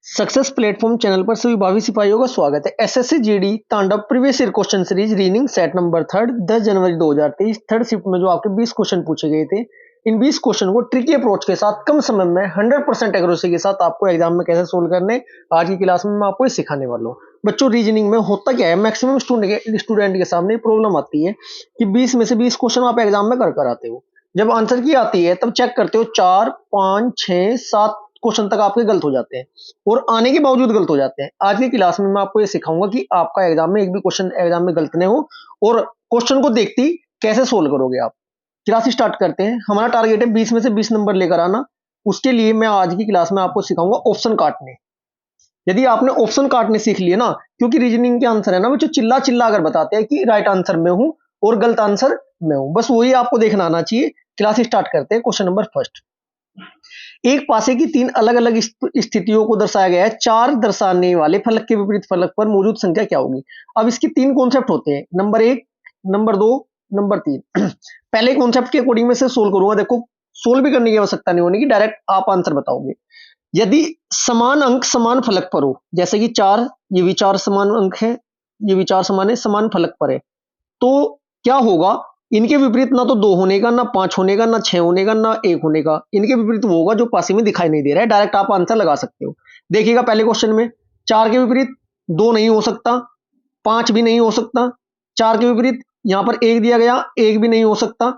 Success platform channel पर सभी भावी सिपाहियों का स्वागत है। एसएससी जीडी तांडव previous year question series reading set number 10 जनवरी 2023 थर्ड शिफ्ट में जो आपके 20 क्वेश्चन पूछे गए थे, इन 20 क्वेश्चन को ट्रिकी अप्रोच के साथ कम समय में 100% एक्यूरेसी के साथ आपको एग्जाम में कैसे सोल्व करने, आज की क्लास में मैं आपको सिखाने वाला हूँ। बच्चों, रीजनिंग में होता क्या है, मैक्सिमम स्टूडेंट के सामने प्रॉब्लम आती है कि 20 में से 20 क्वेश्चन आप एग्जाम में कर आते हो, जब आंसर की आती है तब चेक करते हो 4, 5, 6, 7 क्वेश्चन तक आपके गलत हो जाते हैं और आने के बावजूद गलत हो जाते हैं। आज की क्लास में मैं आपको ये सिखाऊंगा कि आपका एग्जाम में एक भी क्वेश्चन एग्जाम में गलत नहीं हो और क्वेश्चन को देखते ही कैसे सोल्व करोगे आप। क्लास स्टार्ट करते हैं। हमारा टारगेट है 20 में से 20 नंबर लेकर आना। उसके लिए मैं आज की क्लास में आपको सिखाऊंगा ऑप्शन काटने। यदि आपने ऑप्शन काटने सीख लिए ना, क्योंकि रीजनिंग के आंसर है ना बच्चों, चिल्ला चिल्ला अगर बताते हैं कि राइट आंसर में हूं और गलत आंसर में हूं, बस वही आपको देखना आना चाहिए। क्लास स्टार्ट करते हैं। क्वेश्चन नंबर फर्स्ट, एक पासे की 3 अलग अलग स्थितियों को दर्शाया गया है। 4 दर्शाने वाले फलक के विपरीत फलक पर मौजूद संख्या क्या होगी। अब इसके 3 कॉन्सेप्ट होते हैं, नंबर 1, नंबर 2, नंबर 3। पहले कॉन्सेप्ट के अकॉर्डिंग में से सोल्व करूंगा। देखो, सोल्व भी करने की आवश्यकता नहीं होने की, डायरेक्ट आप आंसर बताओगे। यदि समान अंक समान फलक पर हो, जैसे कि 4, ये भी 4 समान अंक है, ये भी 4 समान है, समान फलक पर है, तो क्या होगा, इनके विपरीत ना तो 2 होने का, ना 5 होने का, ना 6 होने का, ना 1 होने का। इनके विपरीत वो होगा जो पासे में दिखाई नहीं दे रहा है। डायरेक्ट आप आंसर लगा सकते हो। देखिएगा पहले क्वेश्चन में 4 के विपरीत 2 नहीं हो सकता, 5 भी नहीं हो सकता। 4 के विपरीत यहां पर 1 दिया गया, 1 भी नहीं हो सकता।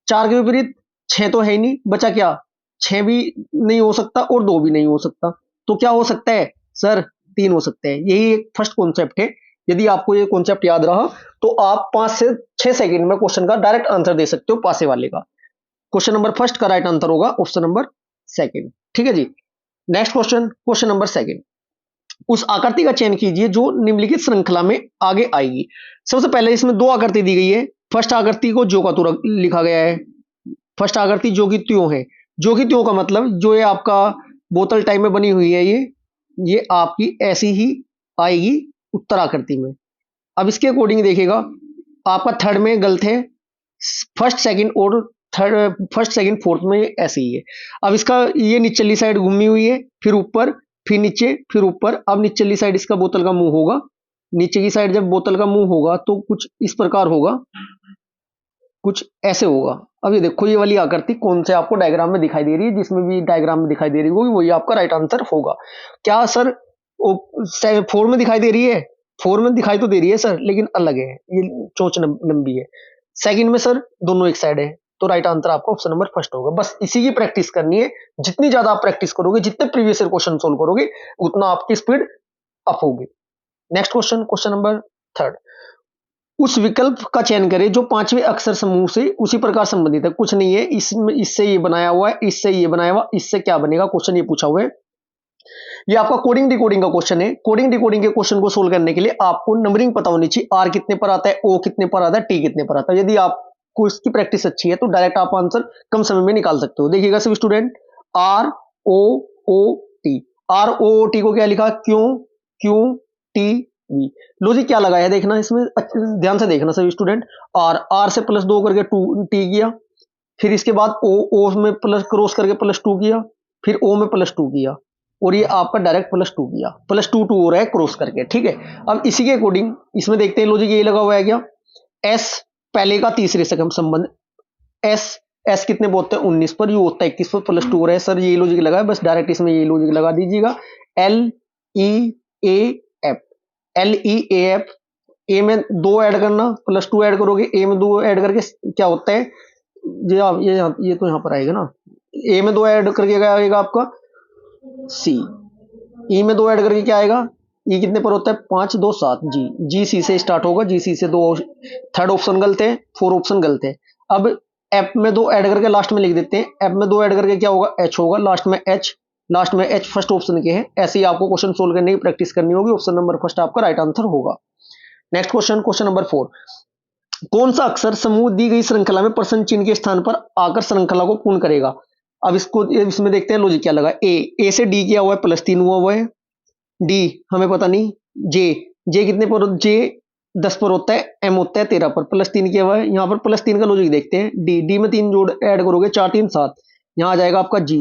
4 के विपरीत 6 तो है ही नहीं, बचा क्या, 6 भी नहीं हो सकता और 2 भी नहीं हो सकता। तो क्या हो सकता है सर, 3 हो सकते हैं। यही एक फर्स्ट कॉन्सेप्ट है। यदि आपको ये कॉन्सेप्ट याद रहा तो आप 5 से 6 सेकंड में क्वेश्चन का डायरेक्ट आंसर दे सकते हो पासे वाले का। क्वेश्चन नंबर फर्स्ट का राइट आंसर होगा ऑप्शन नंबर सेकंड। ठीक है जी। Next question, question number second, उस आकृति का चयन कीजिए जो निम्नलिखित श्रृंखला में आगे आएगी। सबसे पहले इसमें 2 आकृति दी गई है। फर्स्ट आकृति को जो का तो लिखा गया है। फर्स्ट आकृति जो की त्यों है। जो की त्यों का मतलब जो ये आपका बोतल टाइप में बनी हुई है, ये आपकी ऐसी ही आएगी उत्तर आकृति में। अब इसके अकॉर्डिंग देखिएगा, आपका थर्ड में गलत है, फर्स्ट सेकंड और थर्ड, फर्स्ट सेकंड फोर्थ में ऐसे ही है। अब इसका ये निचली साइड घूमी हुई है, फिर ऊपर, फिर नीचे, फिर ऊपर। अब निचली साइड इसका बोतल का मुंह होगा। नीचे की साइड जब बोतल का मुंह होगा तो कुछ इस प्रकार होगा, कुछ ऐसे होगा। अब ये देखो, ये वाली आकृति कौन से आपको डायग्राम में दिखाई दे रही है, जिसमें भी डायग्राम में दिखाई दे रही होगी वही आपका राइट आंसर होगा। क्या सर 4 में दिखाई दे रही है? 4 में दिखाई तो दे रही है सर, लेकिन अलग है, ये चोंच लंबी है। सेकंड में सर दोनों एक साइड है, तो राइट आंसर आपका ऑप्शन नंबर फर्स्ट होगा। बस इसी की प्रैक्टिस करनी है। जितनी ज्यादा आप प्रैक्टिस करोगे, जितने प्रीवियस ईयर क्वेश्चन सोल्व करोगे, उतना आपकी स्पीड अप होगी। Next question, question number third, उस विकल्प का चयन करें जो 5वें अक्षर समूह से उसी प्रकार संबंधित है। कुछ नहीं है इसमें, इससे ये बनाया हुआ है, इससे ये बनाया हुआ, इससे क्या बनेगा, क्वेश्चन ये पूछा हुआ है। ये आपका कोडिंग डिकोडिंग का क्वेश्चन है। कोडिंग डिकोडिंग के क्वेश्चन को सोल्व करने के लिए आपको नंबरिंग पता होनी चाहिए। आर कितने पर आता है, ओ कितने पर आता है, टी कितने पर आता है। यदि आपको इसकी प्रैक्टिस अच्छी है तो डायरेक्ट आप आंसर कम समय में निकाल सकते हो। देखिएगा सभी student, R O O T, R O T को क्या लिखा, क्यों, क्यू टी वी। लॉजिक क्या लगाया है देखना, इसमें ध्यान से देखना सभी स्टूडेंट। आर से +2 करके 2 टी किया, फिर इसके बाद ओ में प्लस क्रॉस करके +2 किया, फिर ओ में +2 किया, और ये आपका डायरेक्ट +2 किया, +2 हो रहा है क्रॉस करके। ठीक है, अब इसी के अकॉर्डिंग इसमें देखते हैं लॉजिक ये लगा हुआ है क्या, एस पहले का तीसरे से कम संबंध, एस कितने पे होते हैं 19 पर, यू होता है 21 पर, +2 हो रहा है सर, ये लॉजिक लगा है। बस डायरेक्ट इसमें ये लॉजिक लगा दीजिएगा। L E A F, L E A F, A में 2 ऐड करना, +2 ऐड करोगे, ए में 2 ऐड करके क्या होता है, ये तो यहां पर आएगा ना, ए में 2 ऐड करके क्या आएगा आपका सी, ई में 2 ऐड करके क्या आएगा, ई कितने पर होता है 5 2 7, जी, जी सी से स्टार्ट होगा, जी सी से 2, थर्ड ऑप्शन गलत है, 4 ऑप्शन गलत है। अब एफ में 2 ऐड करके लास्ट में लिख देते हैं, एफ में 2 ऐड करके क्या होगा, एच होगा, लास्ट में एच फर्स्ट ऑप्शन के हैं। ऐसे ही आपको क्वेश्चन सोल्व करने की प्रैक्टिस करनी होगी। ऑप्शन नंबर फर्स्ट आपका राइट आंसर होगा। नेक्स्ट क्वेश्चन, क्वेश्चन नंबर 4, कौन सा अक्षर समूह दी गई श्रृंखला में प्रश्न चिन्ह के स्थान पर आकर श्रृंखला को पूर्ण करेगा। अब इसमें देखते हैं लॉजिक क्या लगा। ए से डी किया हुआ है, +3 हुआ है। डी हमें पता नहीं। जे कितने पर, जे 10 पर होता है, एम होता है 13 पर, +3 किया हुआ है। यहाँ पर +3 का लॉजिक देखते हैं। डी में 3 जोड़ ऐड करोगे, 4 3 7, यहाँ आ जाएगा आपका जी।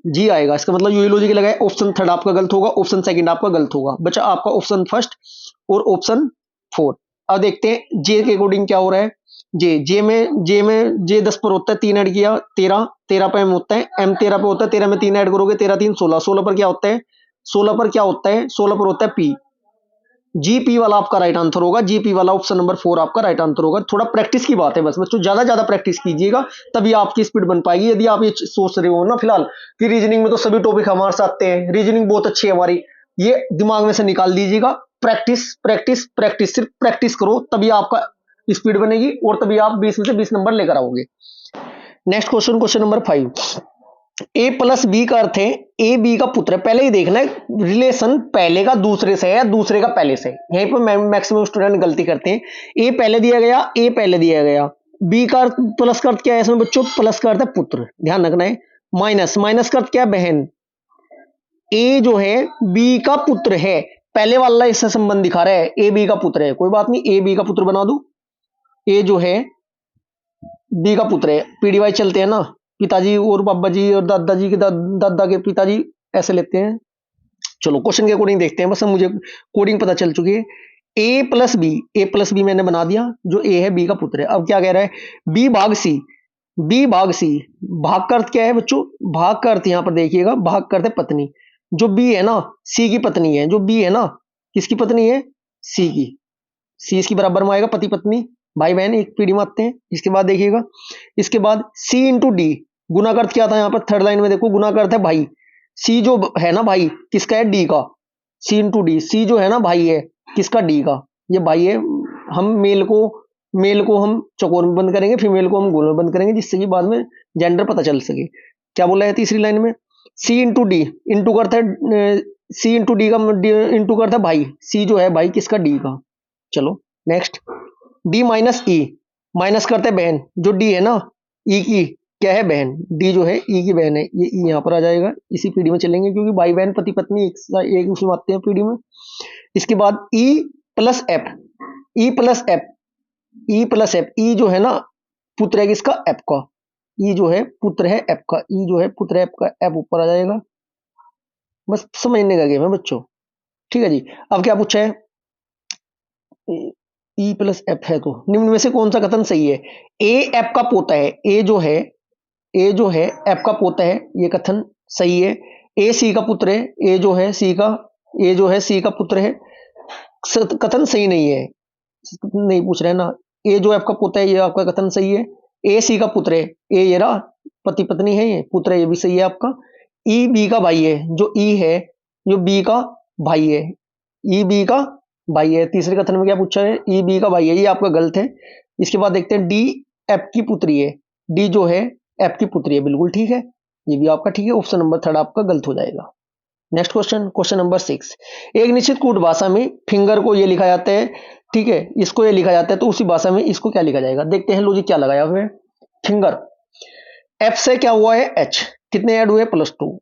जी आएगा। इसका मतलब यही लॉजिक लगाए, ऑप्शन थर्ड आपका गलत होगा, ऑप्शन सेकंड आपका गलत होगा। बचा आपका ऑप्शन फर्स्ट और ऑप्शन फोर। अब देखते हैं जे के अकॉर्डिंग क्या हो रहा है। जे 10 पर होता है, 3 ऐड किया 13, 13 पे एम होता है, एम 13 पे होता है, 13 में 3 ऐड करोगे 13 3 16, 16 पर क्या होता है, 16 पर क्या होता है, 16 पर होता है पी। जीपी वाला आपका राइट आंसर होगा, जीपी वाला ऑप्शन नंबर 4 आपका राइट आंसर होगा। थोड़ा प्रैक्टिस की बात है बस बच्चों, ज्यादा ज्यादा प्रैक्टिस कीजिएगा तभी आपकी स्पीड बन पाएगी। यदि आप ये सोच रहे हो ना फिलहाल कि रीजनिंग में तो सभी टॉपिक हमारे साथ आते हैं, रीजनिंग बहुत अच्छी है हमारी, ये दिमाग में से निकाल दीजिएगा। प्रैक्टिस प्रैक्टिस प्रैक्टिस, सिर्फ प्रैक्टिस करो तभी आपका स्पीड बनेगी और तभी आप 20 में से 20 नंबर लेकर आओगे। Next question, question number 5। ए प्लस बी का अर्थ है ए बी का पुत्र है। पहले ही देखना है रिलेशन पहले का दूसरे से है या दूसरे का पहले से। यहीं पर मैक्सिमम स्टूडेंट गलती करते हैं। ए पहले दिया गया, ए पहले दिया गया, बी का अर्थ प्लस का अर्थ क्या है इसमें बच्चों, प्लस का अर्थ है पुत्र, ध्यान रखना है। माइनस, माइनस का अर्थ क्या है, बहन। ए जो है बी का पुत्र है, पहले वाला इससे संबंध दिखा रहा है, ए बी का पुत्र है, कोई बात नहीं, ए बी का पुत्र बना दो। ए जो है बी का पुत्र है, पीडीवाई चलते हैं ना, पिताजी और बाबा जी और दादाजी के दादा के पिताजी, ऐसे लेते हैं। चलो क्वेश्चन के अकॉर्डिंग देखते हैं, बस मुझे कोडिंग पता चल चुकी है। ए प्लस बी, ए प्लस बी मैंने बना दिया, जो ए है बी का पुत्र है। अब क्या कह रहा है, बी भाग सी, बी भाग सी। भाग का अर्थ क्या है बच्चों, भाग का अर्थ यहां पर देखिएगा, भाग का अर्थ है पत्नी। जो बी है ना सी की पत्नी है, जो बी है ना किसकी पत्नी है, सी की। सी इसकी बराबर में आएगा, पति पत्नी भाई बहन एक पीढ़ी में आते हैं। इसके बाद देखिएगा, इसके बाद सी इंटू डी, गुना का अर्थ क्या था यहाँ पर, थर्ड लाइन में देखो गुना का अर्थ है भाई। सी जो है ना भाई किसका है, डी का। सी इंटू डी, सी जो है ना भाई है किसका, डी का, ये भाई है। हम मेल को हम चौकोर में बंद करेंगे, फीमेल को हम गोल में बंद करेंगे, जिससे कि बाद में जेंडर पता चल सके। क्या बोला है तीसरी लाइन में, सी इंटू डी, इंटू करता है सी इंटू डी का, इंटू करता है भाई, सी जो है भाई किसका, डी का। चलो नेक्स्ट, डी माइनस ई, माइनस करते हैं बहन, जो डी है ना ई की क्या है, बहन। डी जो है ई की बहन है, ये ई यहां पर आ जाएगा, इसी पीढ़ी में चलेंगे क्योंकि भाई बहन पति पत्नी एक उसमें आते हैं पीढ़ी में। इसके बाद E plus F, E plus F, E plus F, E जो है ना पुत्र है किसका, एफ का। ई जो है पुत्र है एफ का, ई जो है पुत्र है एफ का, एफ ऊपर आ जाएगा। बस समझने का गेम है बच्चों, ठीक है जी। अब क्या पूछा है, ई प्लस एफ है तो निम्न में से कौन सा कथन सही है। ए एफ का पोता है, ए जो है, ए जो है एफ का पोता है, ये कथन सही है। ए सी का पुत्र है, ए जो है सी का, ए जो है सी का पुत्र है, कथन सही नहीं है, नहीं पूछ रहे ना। ए जो एफ का पोता है ये आपका कथन सही है। ए सी का पुत्र है, ए ये रहा पति पत्नी है, ये पुत्र है, ये भी सही है आपका। ई बी का भाई है, जो ई है जो बी का भाई है, ई बी का भाई है। तीसरे कथन में क्या पूछा है, ई बी का भाई है, ये आपका गलत है। इसके बाद देखते हैं डी एफ की पुत्री है, डी जो है एफ की पुत्री है, बिल्कुल ठीक है, ये भी आपका ठीक है। ऑप्शन नंबर थर्ड आपका गलत हो जाएगा। Next question, question number 6। एक निश्चित कूट भाषा में फिंगर को ये लिखा जाता है, ठीक है, इसको ये लिखा जाता है, तो उसी भाषा में इसको क्या लिखा जाएगा। देखते हैं लॉजिक क्या लगाया हुआ है। फिंगर, एफ से क्या हुआ है, एच, कितने ऐड हुए, +2।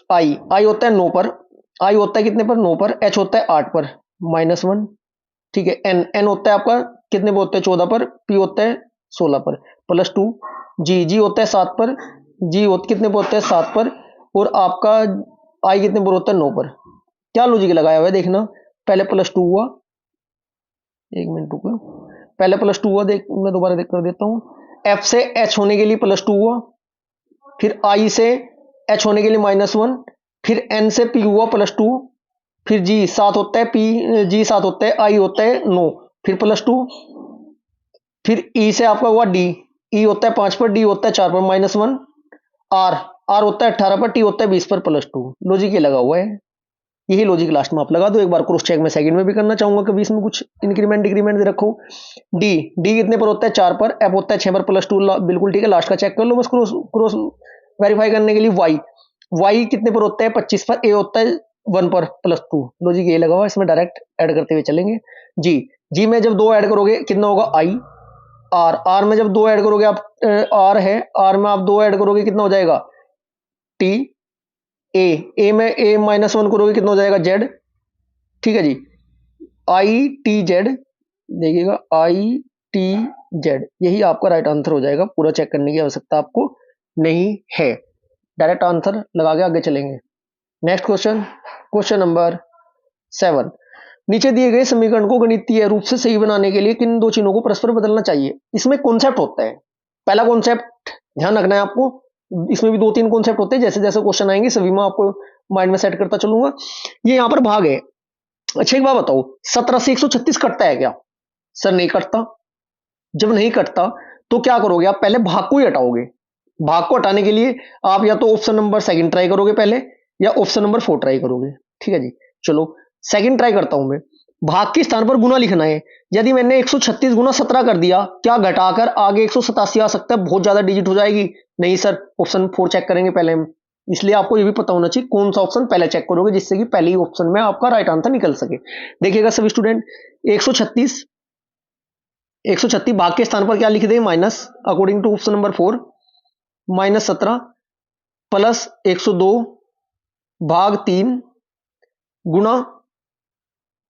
आई, आई होता है 9 पर, आई होता है कितने पर, 9 पर, एच होता है 8 पर, -1, ठीक है। एन, एन होता है आपका कितने पर होता है, 14 पर, पी होता है 16 पर, +2। जी, जी होता है 7 पर, जी कितने पर होता है 7 पर, और आपका आई कितने पर होता है, 9 पर। क्या लॉजिक लगाया हुआ है देखना, पहले +2 हुआ, एक मिनट रुको, पहले +2 हुआ, देख मैं दोबारा देख कर देता हूं। एफ से एच होने के लिए +2 हुआ, फिर आई से एच होने के लिए -1, फिर एन से पी हुआ +2, फिर जी 7 होता है, पी जी 7 होता है, आई होता है 9, फिर +2, फिर ई से आपका हुआ डी, ई होता है 5 पर, डी होता है 4 पर, -1, आर, आर होता है 18 पर, टी होता है 20 पर, +2। लॉजिक ये लगा हुआ है, यही लॉजिक लास्ट में आप लगा दो। एक बार क्रॉस चेक में सेकंड में भी करना चाहूंगा, कभी इसमें कुछ इंक्रीमेंट डिक्रीमेंट दे रखो। डी, डी कितने पर होता है, 4 पर, एफ होता है 6 पर, +2, बिल्कुल ठीक है, लास्ट का चेक कर लो बस क्रॉस क्रॉस वेरीफाई करने के लिए। वाई, वाई कितने पर होता है, 25 पर, ए होता है 1 पर, +2। लॉजिक ये लगा हुआ, इसमें डायरेक्ट ऐड करते हुए चलेंगे। जी, जी में जब 2 ऐड करोगे कितना होगा, आई। आर, आर में जब 2 ऐड करोगे आप, आर है, आर में आप 2 ऐड करोगे कितना हो जाएगा, टी। ए में ए -1 करोगे कितना हो जाएगा, जेड, ठीक है जी। आई टी जेड, देखिएगा आई टी जेड, यही आपका राइट आंसर हो जाएगा, पूरा चेक करने की आवश्यकता आपको नहीं है। डायरेक्ट आंसर लगा के आगे चलेंगे। Next question, question number 7। नीचे दिए गए समीकरण को गणितीय रूप से सही बनाने के लिए किन दो चिन्हों को परस्पर बदलना चाहिए। इसमें कॉन्सेप्ट होता है, पहला कॉन्सेप्ट ध्यान रखना है आपको, इसमें भी 2-3 कॉन्सेप्ट होते हैं, जैसे जैसे क्वेश्चन आएंगे सभी में आपको माइंड में सेट करता चलूंगा। ये यहाँ पर भाग है। अच्छा एक बात बताओ, 17 से 136 कटता है क्या? सर नहीं कटता। जब नहीं कटता तो क्या करोगे आप? पहले भाग को ही हटाओगे। भाग को हटाने के लिए आप या तो ऑप्शन नंबर सेकंड ट्राई करोगे पहले, या ऑप्शन नंबर 4 ट्राई करोगे। ठीक है जी, चलो सेकंड ट्राई करता हूं मैं। भाग के स्थान पर गुना लिखना है। यदि मैंने 136 गुना 17 कर दिया, क्या घटाकर आगे 187 आ सकता है? बहुत ज्यादा डिजिट हो जाएगी। नहीं सर, ऑप्शन 4 चेक करेंगे पहले हम। इसलिए आपको ये भी पता होना चाहिए कौन सा ऑप्शन पहले चेक करोगे, जिससे कि पहले ही ऑप्शन में आपका राइट आंसर निकल सके। देखिएगा सभी स्टूडेंट, 136 भाग के स्थान पर क्या लिख दें? Minus, according to option number 4, -17 plus 102 भाग 3 गुणा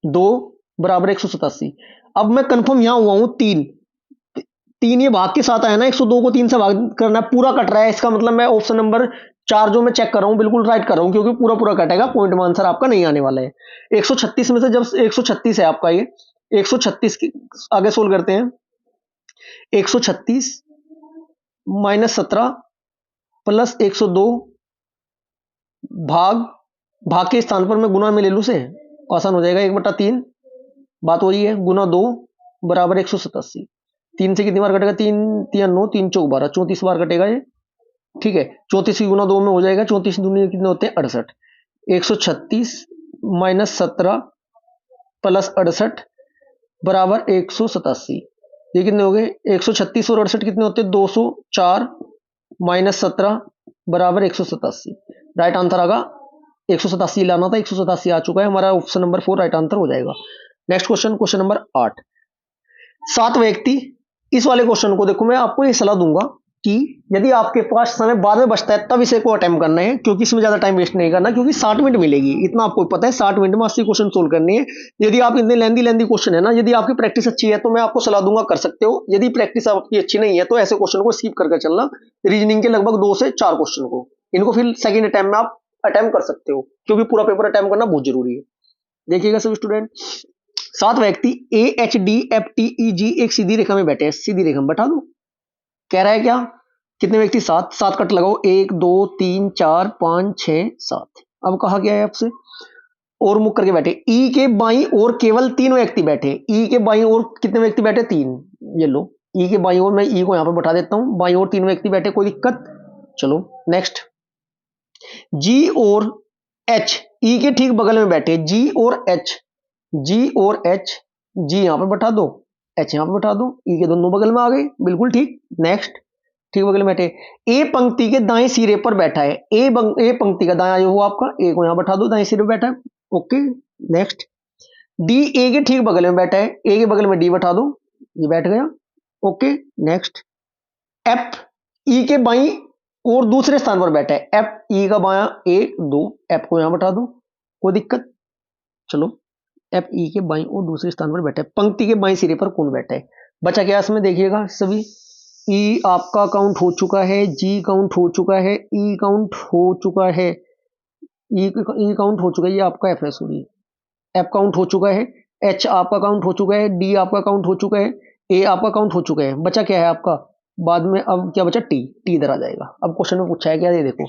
2 बराबर 187। अब मैं कंफर्म यहां हुआ हूं, 3 ये भाग के साथ आया ना, 102 को 3 से भाग करना है, पूरा कट रहा है। इसका मतलब मैं ऑप्शन नंबर 4 जो मैं चेक कर रहा हूं बिल्कुल राइट कर रहा हूं, क्योंकि पूरा पूरा कटेगा, पॉइंट में आंसर आपका नहीं आने वाला है। 136 में से जब 136 है आपका, ये 136 की आगे सोल्व करते हैं। 136 -17 प्लस 102 भाग के स्थान पर मैं गुना में ले लूं से आसान हो जाएगा, 1/3 बात हो रही है, गुना 2 बराबर 187। 3 से कितनी बार कटेगा? 3 3 9 3 चौक 12, 34 बार कटेगा ये। ठीक है, 34 की गुना 2 में हो जाएगा, 34 दूनी कितने होते हैं? 68। 136 -17 प्लस 68 बराबर 187। ये कितने हो गए? 136 और 68 कितने होते हैं? 204 -17 बराबर 187। राइट आंसर आगा 187 लाना था, 187 आ चुका है हमारा, ऑप्शन नंबर 4 राइट आंसर हो जाएगा। Next question, question number 8। 7 व्यक्ति, इस वाले क्वेश्चन को देखो, मैं आपको ये सलाह दूंगा कि यदि आपके पास समय बाद में बचता है तब इसे को अटेम्प्ट करना है, क्योंकि इसमें ज्यादा टाइम वेस्ट नहीं करना, क्योंकि 60 मिनट मिलेगी, इतना आपको पता है। 60 मिनट में 80 क्वेश्चन सोल्व करने हैं। यदि आप इतने लेंदी क्वेश्चन है ना, यदि आपकी प्रैक्टिस अच्छी है तो मैं आपको सलाह दूंगा कर सकते हो। यदि प्रैक्टिस आपकी अच्छी नहीं है तो ऐसे क्वेश्चन को स्किप करके चलना। रीजनिंग के लगभग 2 से 4 क्वेश्चन को, इनको फिर सेकंड अटेम्प्ट में आप अटेम्प्ट कर सकते हो, क्योंकि पूरा पेपर अटेम्प्ट करना बहुत जरूरी है। देखिएगा सब स्टूडेंट, 7 व्यक्ति A H D F T E G एक सीधी रेखा में बैठे हैं। सीधी रेखा में बैठा दो, कह रहा है क्या? कितने व्यक्ति? 7। 7 कट लगाओ, 1 2 3 4 5 6 7। अब कहा गया है आपसे और मुख करके बैठे। ई के बाईं ओर केवल 3 व्यक्ति बैठे। ई के बाईं ओर कितने व्यक्ति बैठे? 3। ये लो, ई के बाईं ओर, मैं ई को यहां पर बैठा देता हूं, बाईं ओर 3 व्यक्ति बैठे, कोई दिक्कत? चलो नेक्स्ट, जी और एच ई के ठीक बगल में बैठे। जी और एच, जी और एच, जी यहां पर बैठा दो, एच यहां पर बैठा दो, ई के दोनों बगल में आ गए, बिल्कुल ठीक। नेक्स्ट, ठीक बगल में बैठे। ए पंक्ति के दाएं सिरे पर बैठा है। ए पंक्ति का दाया जो हुआ आपका, ए को यहां बैठा दो, दाएं सिरे पर बैठा है, ओके। नेक्स्ट, डी ए के ठीक बगल में बैठा है, ए के बगल में डी बैठा दो, ये बैठ गया, ओके। नेक्स्ट, एफ ई के बाईं और दूसरे स्थान पर बैठा है। एफ ई का बायां 1 2, एफ को यहां बैठा दो, कोई दिक्कत? चलो, एफ ई के बाईं और दूसरे स्थान पर बैठा है। पंक्ति के बाईं सिरे पर कौन बैठा है? बचा क्या इसमें? देखिएगा सभी, ई आपका काउंट हो चुका है, जी काउंट हो चुका है, ई काउंट हो चुका है, ई काउंट हो चुका है, ये आपका एफ है, सॉरी एफ काउंट हो चुका है, एच आपका काउंट हो चुका है, डी आपका काउंट हो चुका है, ए आपका काउंट हो चुका है। बचा क्या है आपका बाद में? अब क्या बचा? टी। टी इधर आ जाएगा। अब क्वेश्चन में पूछा है क्या, ये देखो,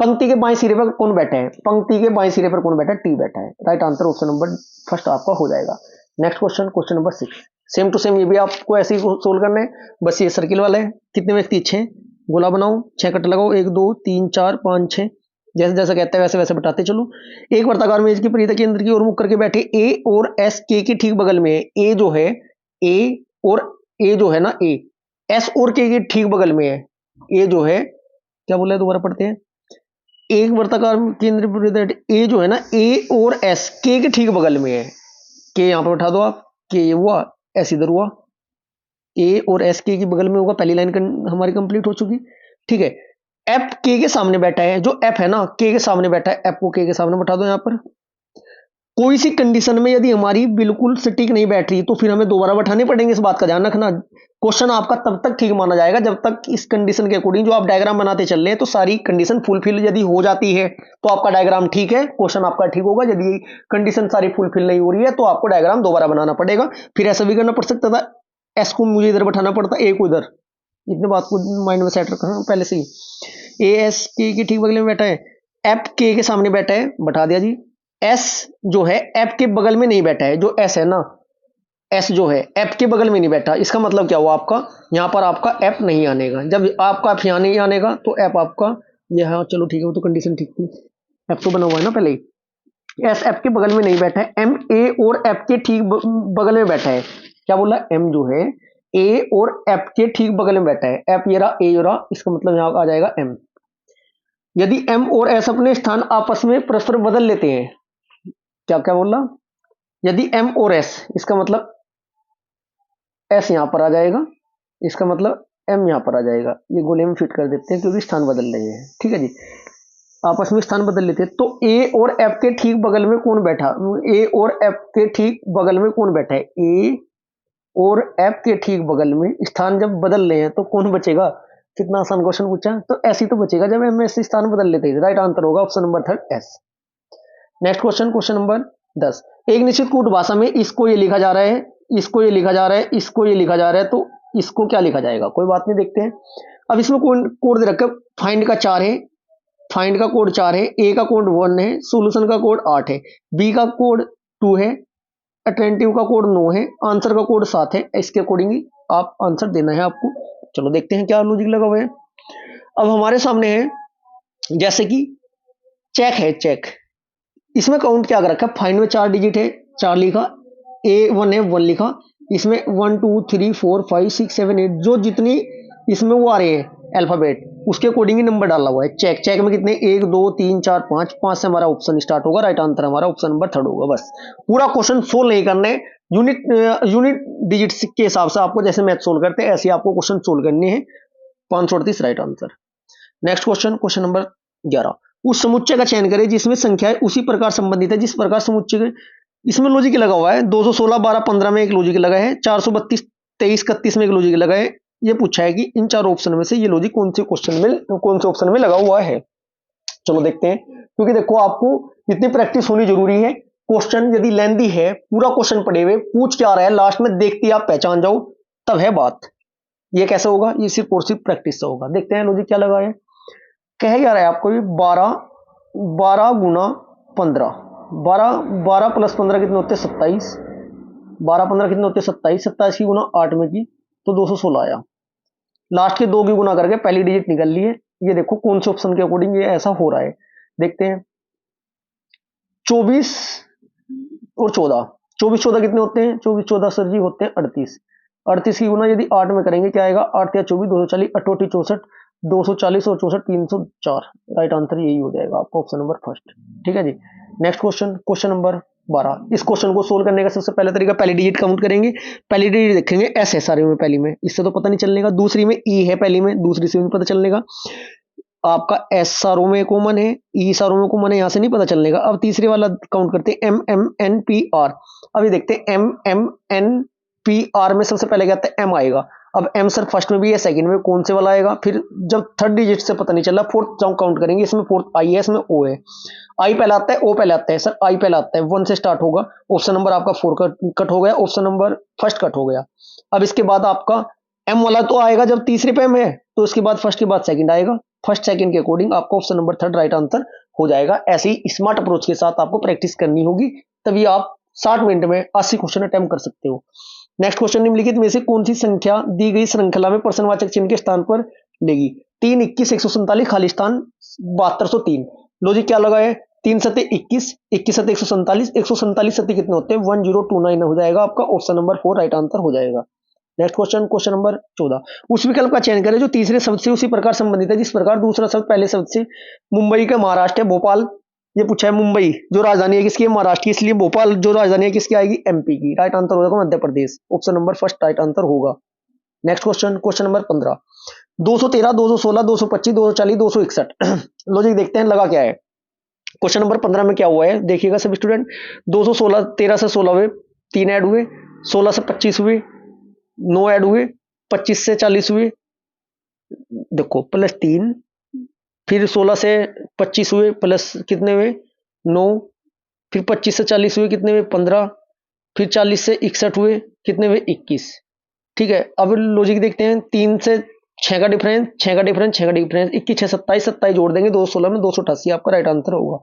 पंक्ति के बाएं सिरे पर कौन बैठा है? पंक्ति के बाएं सिरे पर कौन बैठा है? टी बैठा है। Right answer option number first आपका हो जाएगा। Next question, question number 6। Same to same ये भी आपको ऐसे ही सोल्व करना है, बस ये सर्किल वाला है। कितने व्यक्ति? 6। गोला बनाओ, 6 कट लगाओ, 1 2 3 4 5 6, जैसे जैसे कहते हैं वैसे वैसे बताते चलो। एक वर्ताकार मेज की परिधि के अंदर की ओर मुख करके बैठे। ए और एस के ठीक बगल में है। ए जो है, ए और ए जो है ना, ए एस और के ठीक बगल में है। ए जो है, क्या बोला है दोबारा पढ़ते हैं। एक वर्ताकार केंद्र परिधि, ए जो है ना, ए और एस के ठीक बगल में है। के यहां पर बैठा दो आप, के ये हुआ, एस इधर हुआ, ए और एस के बगल में होगा। पहली लाइन हमारी कंप्लीट हो चुकी, ठीक है। एफ के सामने बैठा है, जो एफ है ना के सामने बैठा है, एफ को के सामने बैठा दो यहां पर। कोई सी कंडीशन में यदि हमारी बिल्कुल सटीक नहीं बैठ रही तो फिर हमें दोबारा बैठाने पड़ेंगे, इस बात का ध्यान रखना। क्वेश्चन आपका तब तक ठीक माना जाएगा जब तक इस कंडीशन के अकॉर्डिंग जो आप डायग्राम बनाते चल रहे हैं तो सारी कंडीशन फुलफिल यदि हो जाती है तो आपका डायग्राम ठीक है, क्वेश्चन आपका ठीक होगा। यदि कंडीशन सारी फुलफिल नहीं हो रही है तो आपको डायग्राम दोबारा बनाना पड़ेगा। फिर ऐसा भी करना पड़ सकता था, एस को मुझे इधर बैठाना पड़ता, ए को इधर। इतने बात को माइंड में सेट रखना पहले से ही। ए एस के ठीक बगल में बैठा है, एफ के सामने बैठा है, बैठा दिया जी। एस जो है एफ के बगल में नहीं बैठा है, जो एस है ना, एस जो है एफ के बगल में नहीं बैठा, इसका मतलब क्या हुआ आपका, यहां पर आपका एफ नहीं आनेगा। जब आपका एफ यहां नहीं आनेगा तो एफ आपका यहां, चलो ठीक है, वो तो कंडीशन ठीक थी, एफ तो बना हुआ है ना पहले ही। एस एफ के बगल में नहीं बैठा है, एम ए और एफ के ठीक बगल में बैठा है। क्या बोला, एम जो है ए और एफ के ठीक बगल में बैठा है, एफ ये रहा, ए ये रहा, इसका मतलब यहां आ जाएगा एम। यदि एम और एस अपने स्थान आपस में परस्पर बदल लेते हैं, क्या क्या बोला, यदि एम और एस, इसका मतलब एस यहां पर आ जाएगा, इसका मतलब एम यहां पर आ जाएगा, ये गोले में फिट कर देते हैं क्योंकि स्थान बदल रहे हैं, ठीक है जी, आपस में स्थान बदल लेते हैं। तो ए और एफ के ठीक बगल में कौन बैठा, ए और एफ के ठीक बगल में कौन बैठा है, ए और एफ के ठीक बगल में स्थान जब बदल रहे हैं तो कौन बचेगा। कितना आसान क्वेश्चन पूछा, तो ऐसे ही तो बचेगा जब एम एस स्थान बदल लेते हैं। राइट आंसर होगा option number 3 S. Next question, question number 10। एक निश्चित कूट भाषा में इसको ये लिखा जा रहा है, इसको ये लिखा जा रहा है, इसको ये लिखा जा रहा है, तो इसको क्या लिखा जाएगा, कोई बात नहीं, देखते हैं। अब इसमें कोड दे रखा है, फाइंड का 4 है, फाइंड का कोड 4 है, ए का कोड 1 है, सॉल्यूशन का कोड 8 है, बी का कोड 2 है, अटेंटिव का कोड 9 है, आंसर का कोड 7 है। इसके अकॉर्डिंगली आप आंसर देना है आपको। चलो देखते हैं क्या लॉजिक लगा हुआ है। अब हमारे सामने है जैसे कि चेक है, चेक, इसमें काउंट क्या कर रखा है, फाइंड में 4 डिजिट है, 4 लिखा, A1 है 1 लिखा, इसमें 1 2 3 4 5 6 7 8 जो जितनी इसमें वो आ रहे हैं अल्फाबेट उसके अकॉर्डिंग ही नंबर डाला हुआ है। चेक, चेक में कितने, 1 2 3 4 5, 5 से हमारा ऑप्शन स्टार्ट होगा, राइट आंसर हमारा ऑप्शन नंबर 3 होगा। बस पूरा क्वेश्चन सोल्व नहीं करना है, यूनिट डिजिट के हिसाब से आपको जैसे मैथ सोल्व करते हैं ऐसे आपको क्वेश्चन सोल्व करने हैं। 538 right answer. Next question, question number 11। उस समुच्चय का चयन करें जिसमें संख्याएं उसी प्रकार संबंधित है जिस प्रकार समुच्चय, इसमें लॉजिक लगा हुआ है, 216 12 15 में एक लॉजिक लगा है, 432 23 31 में एक लॉजिक लगा है। ये पूछा है कि इन 4 ऑप्शन में से ये लॉजिक कौन से क्वेश्चन में, कौन से ऑप्शन में लगा हुआ है। चलो देखते हैं, क्योंकि देखो आपको इतनी प्रैक्टिस होनी जरूरी है। क्वेश्चन यदि लेंदी है, पूरा क्वेश्चन पढ़े हुए पूछ क्या रहा है, लास्ट में देखते आप पहचान जाओ, तब है बात। ये कैसे होगा, ये सिर्फ और सिर्फ प्रैक्टिस से होगा। देखते हैं लॉजिक क्या लगा है। कह क्या रहा है आपको, 12 गुना 15, 12 प्लस 15 कितने होते हैं 27, 12 15 कितने होते हैं 27, 27 की गुना 8 में की तो 216 आया। लास्ट के 2 की गुना करके पहली डिजिट निकल ली है। ये देखो कौन से ऑप्शन के अकॉर्डिंग ये ऐसा हो रहा है, देखते हैं। 24 और 14, 24 14 कितने होते हैं, 24 14 सर जी होते हैं 38, 38 की गुना यदि 8 में करेंगे क्या आएगा, 8 या 24 240, 88 64, 240 और 64 304। राइट आंसर यही हो जाएगा आपका ऑप्शन नंबर फर्स्ट, ठीक है जी। Next question, question number 12। इस क्वेश्चन को सोल्व करने का सबसे पहला तरीका, पहली डिजिट काउंट करेंगे, पहली डिजिट देखेंगे एस है सारे में पहली में, इससे तो पता नहीं चलने का, दूसरी में ई है पहली में, दूसरी से भी पता चलने का, आपका एस सारों में कॉमन है, ई सारों में कॉमन है, यहां से नहीं पता चलने का। अब तीसरे वाला काउंट करते हैं, M M N P R. अभी देखते हैं M M N P R में सबसे पहले क्या आता है, एम आएगा। अब एम सर फर्स्ट में भी है, सेकंड में कौन से वाला आएगा, फिर जब थर्ड डिजिट से पता नहीं चल रहा, फोर्थ काउंट करेंगे, इसमें फोर्थ आई है, इसमें ओ है, आई पहले आता है, ओ पहले आता है, सर आई पहले आता है, 1 से स्टार्ट होगा, ऑप्शन नंबर आपका 4 कट हो गया, ऑप्शन नंबर फर्स्ट कट हो गया। अब इसके बाद आपका एम वाला तो आएगा जब तीसरे पे एम है, तो उसके बाद फर्स्ट के बाद सेकंड आएगा, फर्स्ट सेकंड के अकॉर्डिंग आपका ऑप्शन नंबर 3 राइट आंसर हो जाएगा। ऐसे ही स्मार्ट अप्रोच के साथ आपको प्रैक्टिस करनी होगी, तभी आप 60 मिनट में 80 क्वेश्चन अटेम्प्ट कर सकते हो। नेक्स्ट क्वेश्चन, निम्नलिखित में से कौन सी संख्या दी गई श्रृंखला में प्रश्नवाचक चिन्ह के स्थान पर लेगी, 3 21 147 खाली स्थान 7203। लॉजिक क्या लगा है, 3 सत्ते 21, 21 सत्ते 147, 147 सत्ते कितने होते हैं 1029 हो जाएगा आपका ऑप्शन नंबर 4 राइट आंसर हो जाएगा। Next question, question number 14। उस विकल्प का चयन करें जो तीसरे शब्द से उसी प्रकार संबंधित है जिस प्रकार दूसरा शब्द पहले शब्द से। मुंबई का महाराष्ट्र है, भोपाल, ये पूछा है मुंबई जो राजधानी है किसकी है, महाराष्ट्र की, इसलिए भोपाल जो राजधानी है किसकी आएगी, एमपी की। राइट आंसर हो जाएगा Madhya Pradesh, option number first right answer होगा। Next question, question number 15। 213 216 225 240 261। Logic देखते हैं लगा क्या है। क्वेश्चन नंबर 15 में क्या हुआ है देखिएगा सब स्टूडेंट। 216 13 से 16 हुए, 3 ऐड हुए, 16 से 25 हुए, 9 ऐड हुए, 25 से 40 हुए, देखो प्लस 3, फिर 16 से 25 हुए प्लस कितने हुए 9, फिर 25 से 40 हुए कितने हुए 15, फिर 40 से 61 हुए कितने हुए 21। ठीक है, अब लॉजिक देखते हैं। 3 से 6 का डिफरेंस, 6 का डिफरेंस, 6 का डिफरेंस, 21 6 27, 27 जोड़ देंगे 216 में 288 आपका राइट आंसर होगा।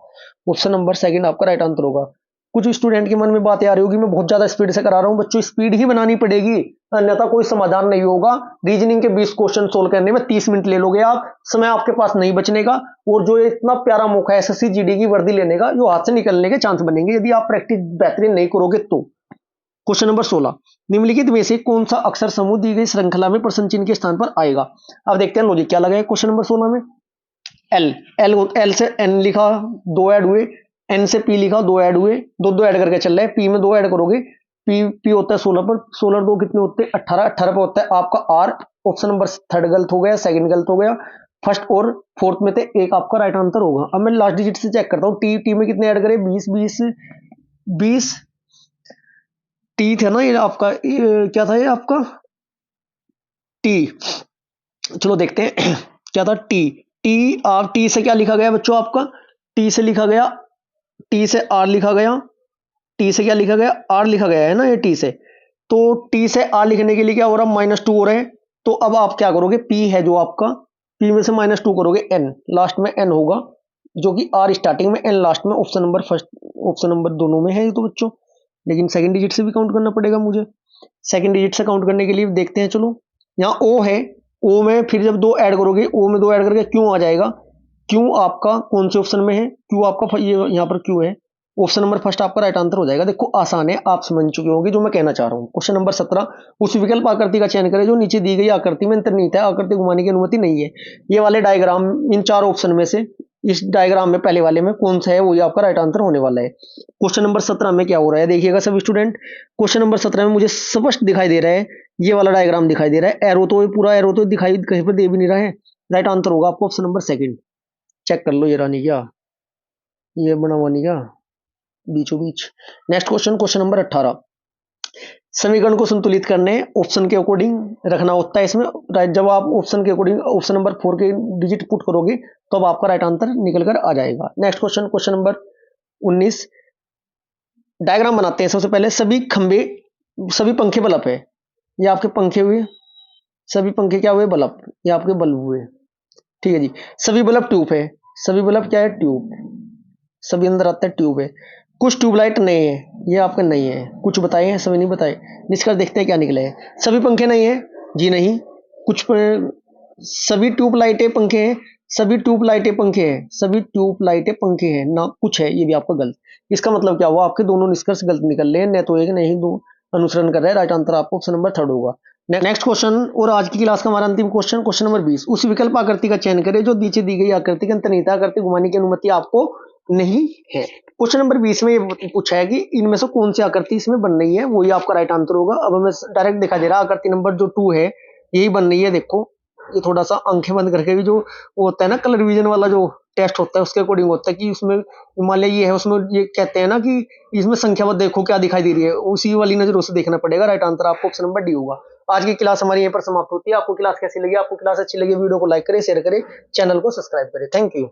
ऑप्शन नंबर सेकंड आपका राइट आंसर होगा। कुछ स्टूडेंट के मन में बातें आ रही होगी मैं बहुत ज्यादा स्पीड से करा रहा हूं, बच्चों स्पीड ही बनानी पड़ेगी अन्यथा कोई समाधान नहीं होगा। रीजनिंग के 20 क्वेश्चन सोल्व करने में 30 मिनट ले लोगे आप, समय आपके पास नहीं बचने का। और जो इतना प्यारा मौका है एसएससी जीडी की वर्दी लेने का, जो हाथ से निकलने के चांस बनेंगे यदि आप प्रैक्टिस बेहतरीन नहीं करोगे तो। क्वेश्चन नंबर 16, निम्नलिखित में से कौन सा अक्षर समूह दी गई श्रृंखला में प्रश्न चिन्ह के स्थान पर आएगा। अब देखते हैं लॉजिक क्या लगा है क्वेश्चन नंबर 16 में। एल एल एल से एन लिखा 2 ऐड हुए, एन से पी लिखा 2 ऐड हुए, दो ऐड करके चल रहा है। पी में 2 ऐड करोगे, पी होता है 16 पर, 16 2 कितने होते हैं 18, 18 पर होता है आपका आर। ऑप्शन नंबर थर्ड गलत हो गया, सेकंड गलत हो गया, फर्स्ट और फोर्थ में से एक आपका राइट आंसर होगा। अब मैं लास्ट डिजिट से चेक करता हूँ, टी टी में कितने ऐड करें 20 20 20, टी था ना ये आपका, क्या था ये आपका टी। चलो देखते हैं क्या था टी। टी आप टी से क्या लिखा गया बच्चों आपका, टी से लिखा गया, टी से आर लिखा गया, टी से क्या लिखा गया आर लिखा गया है ना ये टी से। तो टी से आर लिखने के लिए क्या हो रहा है -2 हो रहे हैं। तो अब आप क्या करोगे, पी है जो आपका, पी में से -2 करोगे, एन लास्ट में एन होगा जो कि आर स्टार्टिंग में एन लास्ट में। Option number first, option number दोनों में है ये तो बच्चों, लेकिन सेकंड डिजिट से भी काउंट करना पड़ेगा मुझे। सेकंड डिजिट से काउंट करने के लिए देखते हैं, चलो यहाँ ओ है, ओ में फिर जब 2 ऐड करोगे, ओ में 2 ऐड करके क्यों आ जाएगा। क्यों आपका कौन से ऑप्शन में है, क्यों आपका ये यहाँ पर क्यों है, ऑप्शन नंबर फर्स्ट आपका राइट आंसर हो जाएगा। देखो आसान है, आप समझ चुके होंगे जो मैं कहना चाह रहा हूँ। क्वेश्चन नंबर 17, उस विकल्प आकृति का चयन करें जो नीचे दी गई आकृति में अंतर्निहित है, आकृति घुमाने की अनुमति नहीं है। ये वाले डायग्राम इन 4 ऑप्शन में से इस डायग्राम में पहले वाले में कौन सा है वही आपका राइट आंसर होने वाला है। क्वेश्चन नंबर 17 में क्या हो रहा है देखिएगा सब स्टूडेंट। क्वेश्चन नंबर 17 में मुझे स्पष्ट दिखाई दे रहा है, ये वाला डायग्राम दिखाई दे रहा है, एरो तो पूरा एरो तो दिखाई कहीं पर दे भी नहीं रहा है। राइट आंसर होगा आपको ऑप्शन नंबर सेकंड। चेक कर लो ये रानी क्या, ये बना हुआ नहीं क्या बीचों बीच। नेक्स्ट क्वेश्चन, क्वेश्चन नंबर 18, समीकरण को संतुलित करने ऑप्शन के अकॉर्डिंग रखना होता है इसमें। जब आप ऑप्शन के अकॉर्डिंग ऑप्शन नंबर 4 के डिजिट पुट करोगे तो अब आपका राइट आंसर निकल कर आ जाएगा। Next question, question number 19, diagram बनाते हैं सबसे पहले। सभी खंबे, सभी पंखे बल्ब है, ये आपके पंखे हुए, सभी पंखे क्या हुए बल्ब, ये आपके बल्ब हुए। ठीक है जी, सभी बल्ब ट्यूब है, सभी बल्ब क्या है ट्यूब, सभी अंदर आते हैं ट्यूब है। कुछ ट्यूबलाइट नहीं है, ये आपके नहीं है, कुछ बताए हैं सभी नहीं बताए। निष्कर्ष देखते हैं क्या निकले हैं। सभी पंखे नहीं है जी नहीं, कुछ सभी ट्यूबलाइटें पंखे हैं, सभी ट्यूबलाइटें पंखे हैं, सभी ट्यूबलाइटें पंखे हैं ना, कुछ है ये भी आपका गलत। इसका मतलब क्या हुआ, आपके दोनों निष्कर्ष गलत निकल रहे हैं, न तो एक नहीं दो अनुसरण कर रहे हैं। राइट आंसर आपको ऑप्शन नंबर थर्ड होगा। नेक्स्ट क्वेश्चन और आज की क्लास का हमारा अंतिम क्वेश्चन, क्वेश्चन नंबर 20, उस विकल्प आकृति का चयन करें जो नीचे दी गई आकृति के अंतर्निहित आकृति घुमाने की अनुमति आपको नहीं है। क्वेश्चन नंबर 20 में ये पूछा है कि इनमें से कौन सी आकृति इसमें बन रही है, वही आपका राइट आंसर होगा। अब हमें डायरेक्ट दिखा दे रहा है आकृति नंबर जो 2 है यही बन रही है। देखो ये थोड़ा सा आंखें बंद करके भी जो होता है ना कलर विजन वाला जो टेस्ट होता है उसके अकॉर्डिंग होता है कि उसमें मान लिया ये है, उसमें ये कहते हैं ना कि इसमें संख्या मत देखो क्या दिखाई दे रही है, उसी वाली नजरों से देखना पड़ेगा। राइट आंसर आपको ऑप्शन नंबर डी होगा। आज की क्लास हमारी यहीं पर समाप्त होती है। आपको क्लास कैसी लगी, आपको क्लास अच्छी लगी वीडियो को लाइक करें, शेयर करें, चैनल को सब्सक्राइब करें। Thank you.